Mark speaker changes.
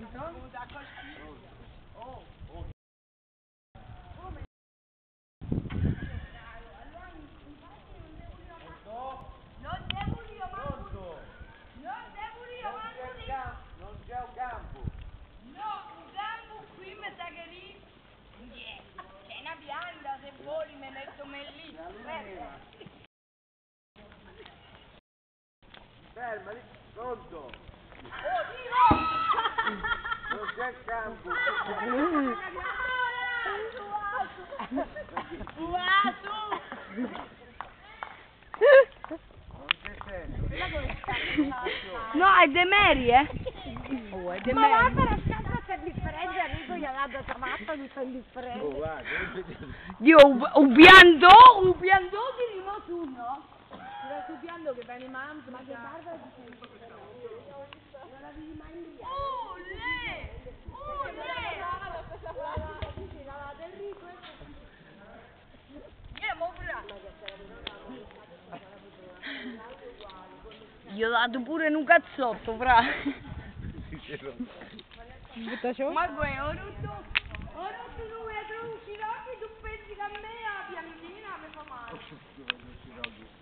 Speaker 1: Pronto?
Speaker 2: Oh.
Speaker 3: Non devo io,
Speaker 2: Non c'è un campo.
Speaker 3: no, un campo qui mi sa che lì, c'è una pianta, se vuoi mi metto me lì.
Speaker 2: Ferma, pronto.
Speaker 3: Oh, tiro!
Speaker 2: Non c'è il campo. Non c'è senso.
Speaker 1: No, è De Meri, Oh, è De
Speaker 4: Ma
Speaker 1: Meri.
Speaker 4: Barbara sempre per differenza, Enrico gli ha dato mazza tutta indifferenza.
Speaker 2: Oh, guarda,
Speaker 1: Dio, un piantò che rima su, no?
Speaker 4: Tu piando che viene manzo, ma che Barbara dice non la vedi mai in via.
Speaker 1: Gli ho dato pure un cazzotto, fra.
Speaker 2: Sì,
Speaker 1: Ma quello tutto.